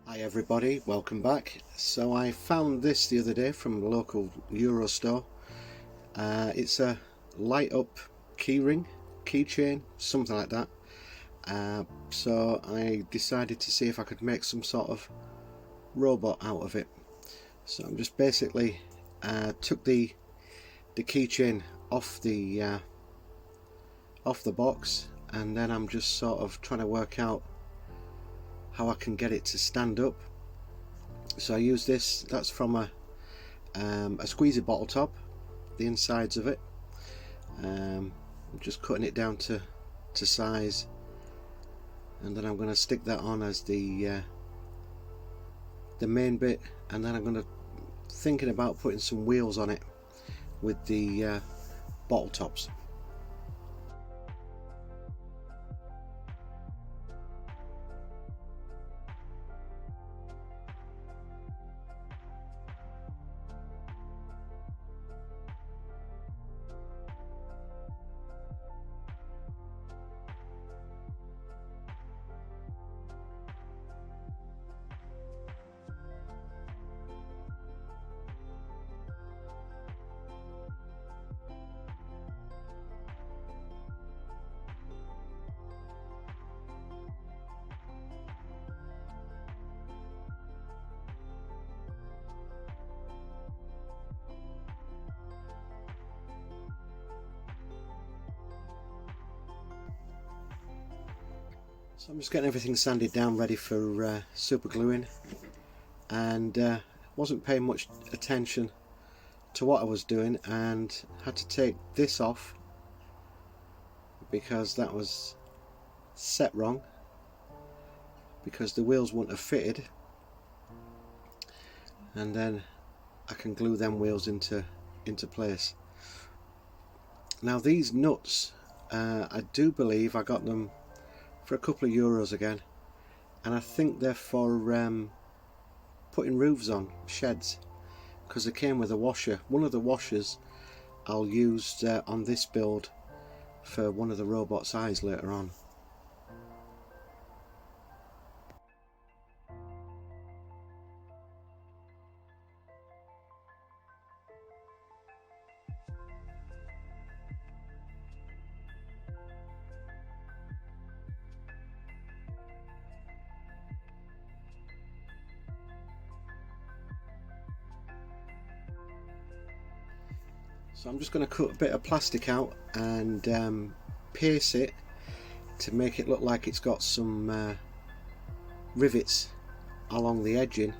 Hi everybody, welcome back. So I found this the other day from a local Euro store. It's a light up keychain, something like that. So I decided to see if I could make some sort of robot out of it. So I'm just basically took the keychain off the box, and then I'm just sort of trying to work out how I can get it to stand up. So I use this, that's from a squeezy bottle top, the insides of it. I'm just cutting it down to size, and then I'm going to stick that on as the main bit, and then I'm going to thinking about putting some wheels on it with the bottle tops. So I'm just getting everything sanded down, ready for super gluing, and wasn't paying much attention to what I was doing, and had to take this off because that was set wrong, because the wheels wouldn't have fitted, and then I can glue them wheels into place. Now these nuts, I do believe I got them for a couple of euros again, and I think they're for putting roofs on sheds, because they came with a washer. One of the washers I'll use on this build for one of the robot's eyes later on. So I'm just going to cut a bit of plastic out and pierce it to make it look like it's got some rivets along the edging,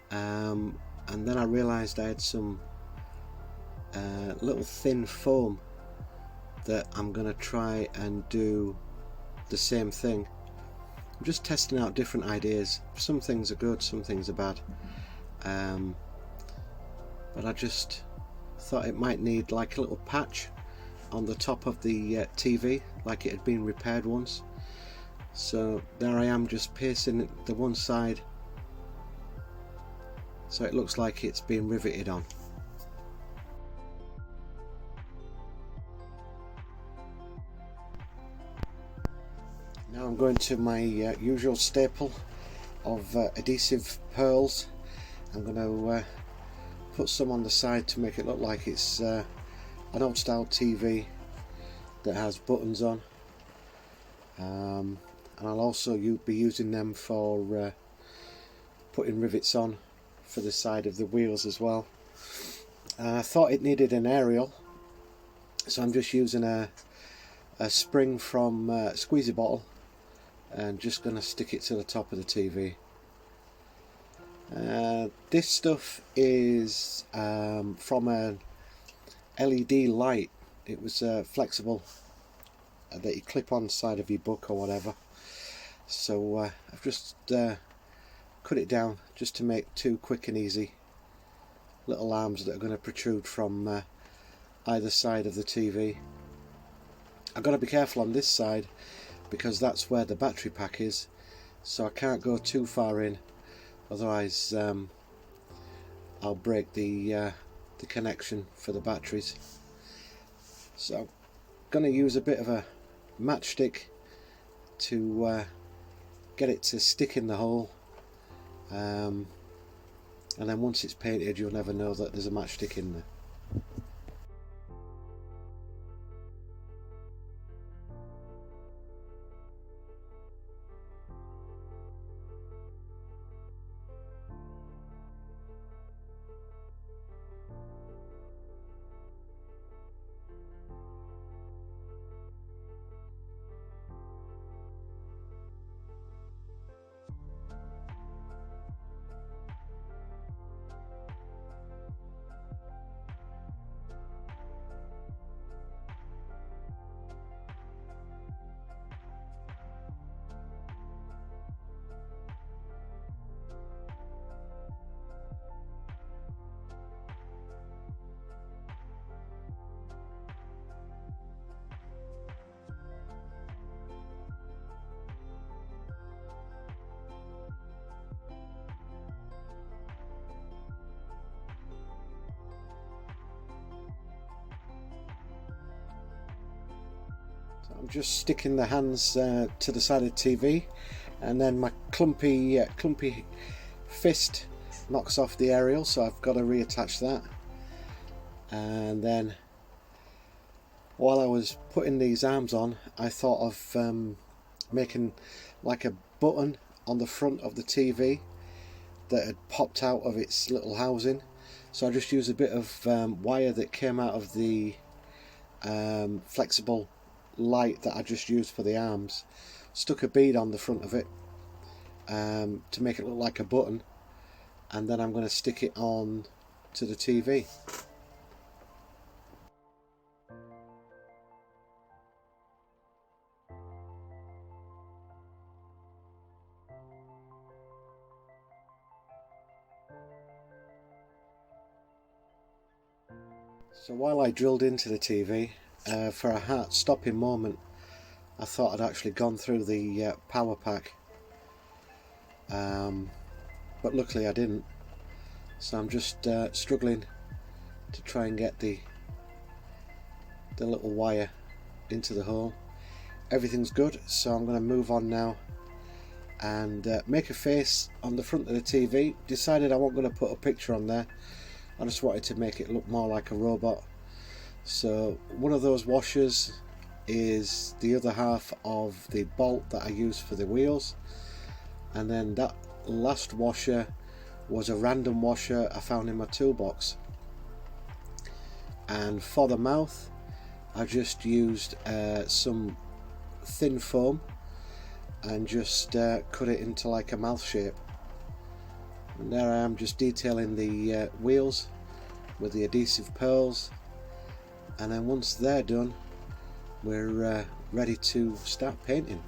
and then I realised I had some little thin foam that I'm going to try and do the same thing. I'm just testing out different ideas. Some things are good, some things are bad, but I just thought it might need like a little patch on the top of the TV, like it had been repaired once. So there I am, just piercing the one side so it looks like it's been riveted on. Now I'm going to my usual staple of adhesive pearls. I'm going to put some on the side to make it look like it's an old style TV that has buttons on, and I'll also be using them for putting rivets on for the side of the wheels as well. I thought it needed an aerial, so I'm just using a spring from a squeezy bottle and just going to stick it to the top of the TV. This stuff is from a LED light. It was flexible, that you clip on the side of your book or whatever. So I've just cut it down just to make two quick and easy little arms that are going to protrude from either side of the TV. I've got to be careful on this side because that's where the battery pack is, so I can't go too far in, otherwise I'll break the connection for the batteries. So I'm going to use a bit of a matchstick to get it to stick in the hole, and then once it's painted you'll never know that there's a matchstick in there. I'm just sticking the hands to the side of the TV, and then my clumpy fist knocks off the aerial, so I've got to reattach that. And then while I was putting these arms on, I thought of making like a button on the front of the TV that had popped out of its little housing. So I just used a bit of wire that came out of the flexible light that I just used for the arms, stuck a bead on the front of it to make it look like a button, and then I'm going to stick it on to the TV. So while I drilled into the TV, for a heart-stopping moment I thought I'd actually gone through the power pack, but luckily I didn't. So I'm just struggling to try and get the little wire into the hole. Everything's good, so I'm going to move on now and make a face on the front of the TV. Decided I wasn't going to put a picture on there, I just wanted to make it look more like a robot. So one of those washers is the other half of the bolt that I use for the wheels, and then that last washer was a random washer I found in my toolbox. And for the mouth I just used some thin foam and just cut it into like a mouth shape. And there I am, just detailing the wheels with the adhesive pearls, and then once they're done we're ready to start painting.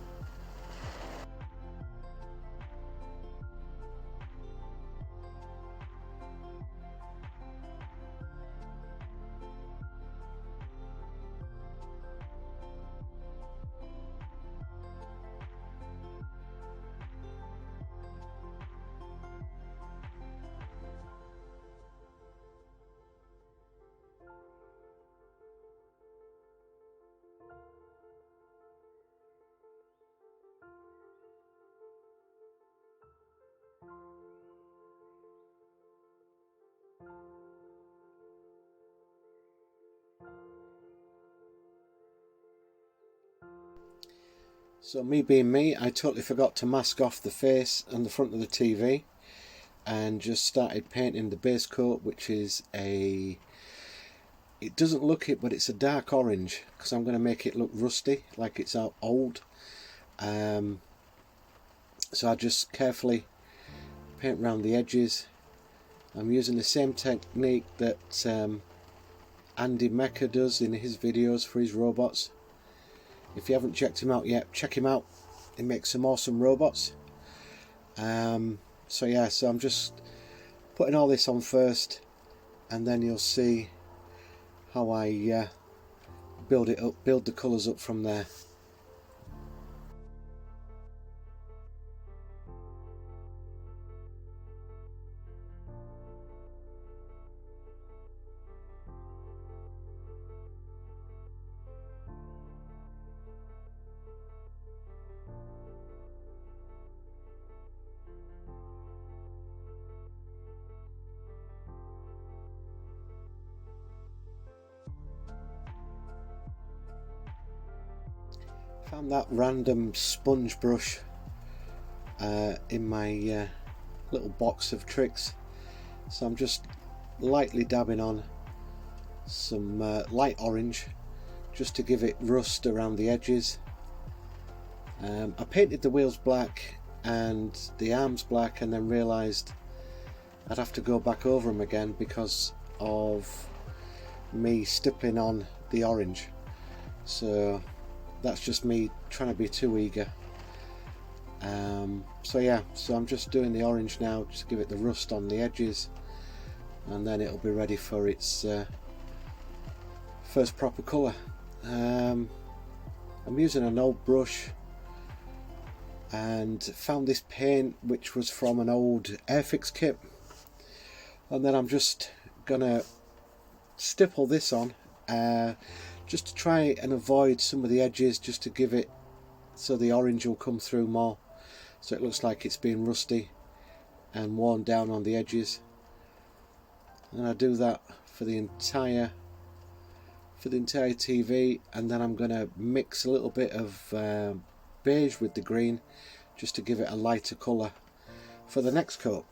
So me being me, I totally forgot to mask off the face and the front of the TV and just started painting the base coat, which is it doesn't look it, but it's a dark orange because I'm going to make it look rusty, like it's old. So I just carefully paint around the edges. I'm using the same technique that Andy Mecha does in his videos for his robots. If you haven't checked him out yet, check him out. He makes some awesome robots. So yeah, so I'm just putting all this on first, and then you'll see how I build it up, build the colours up from there. Found that random sponge brush in my little box of tricks, so I'm just lightly dabbing on some light orange just to give it rust around the edges. I painted the wheels black and the arms black, and then realised I'd have to go back over them again because of me stippling on the orange. So that's just me trying to be too eager. So yeah, so I'm just doing the orange now just to give it the rust on the edges, and then it'll be ready for its first proper colour. I'm using an old brush and found this paint which was from an old Airfix kit, and then I'm just gonna stipple this on just to try and avoid some of the edges, just to give it so the orange will come through more, so it looks like it's been rusty and worn down on the edges. And I do that for the entire TV, and then I'm going to mix a little bit of beige with the green just to give it a lighter colour for the next coat.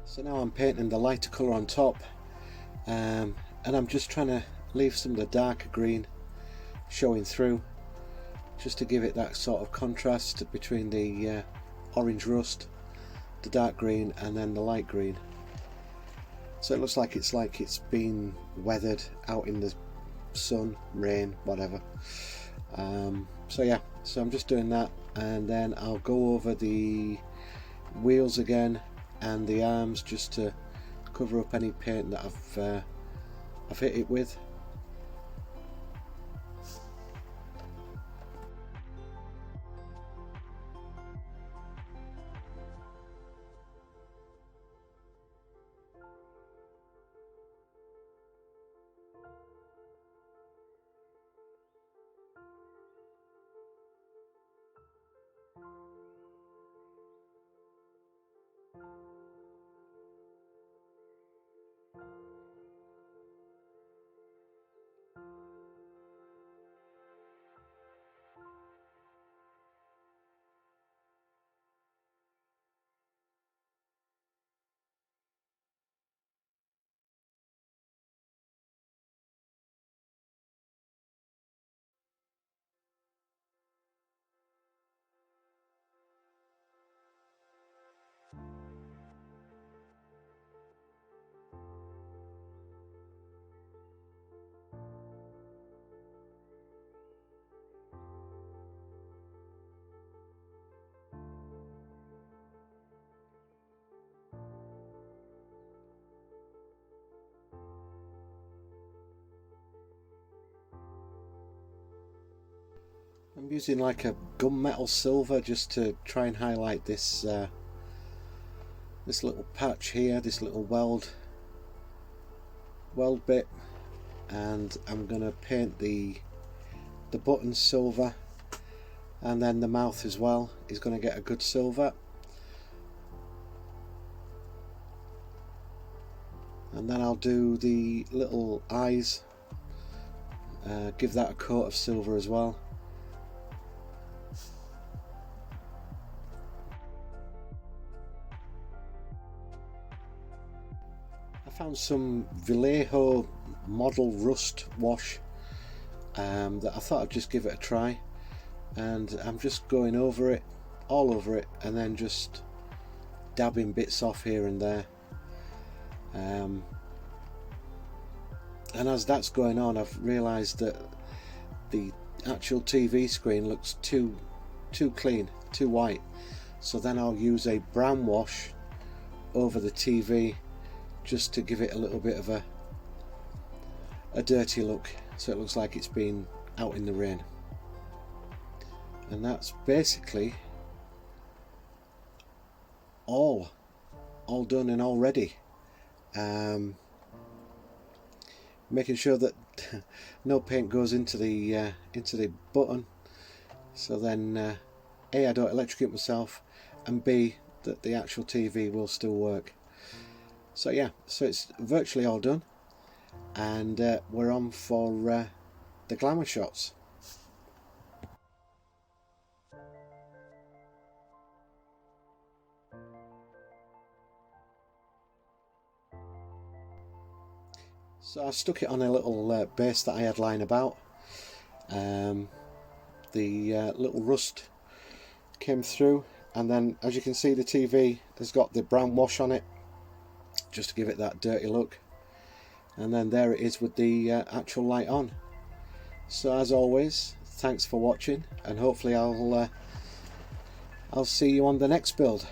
So now I'm painting the lighter colour on top, and I'm just trying to leave some of the darker green showing through, just to give it that sort of contrast between the orange rust, the dark green, and then the light green. So it looks like it's been weathered out in the sun, rain, whatever. So yeah, so I'm just doing that, and then I'll go over the wheels again and the arms just to cover up any paint that I've hit it with. I'm using like a gunmetal silver just to try and highlight this this little patch here, this little weld bit, and I'm gonna paint the buttons silver, and then the mouth as well is going to get a good silver. And then I'll do the little eyes, give that a coat of silver as well. I found some Vallejo model rust wash that I thought I'd just give it a try, and I'm just going over it, all over it, and then just dabbing bits off here and there, and as that's going on, I've realised that the actual TV screen looks too clean, too white. So then I'll use a brown wash over the TV just to give it a little bit of a dirty look, so it looks like it's been out in the rain. And that's basically all done and all ready. Making sure that no paint goes into the button, so then A, I don't electrocute myself, and B, that the actual TV will still work. So yeah, so it's virtually all done, and we're on for the Glamour Shots. So I stuck it on a little base that I had lying about. The little rust came through, and then as you can see, the TV has got the brown wash on it just to give it that dirty look, and then there it is with the actual light on. So as always, thanks for watching, and hopefully I'll see you on the next build.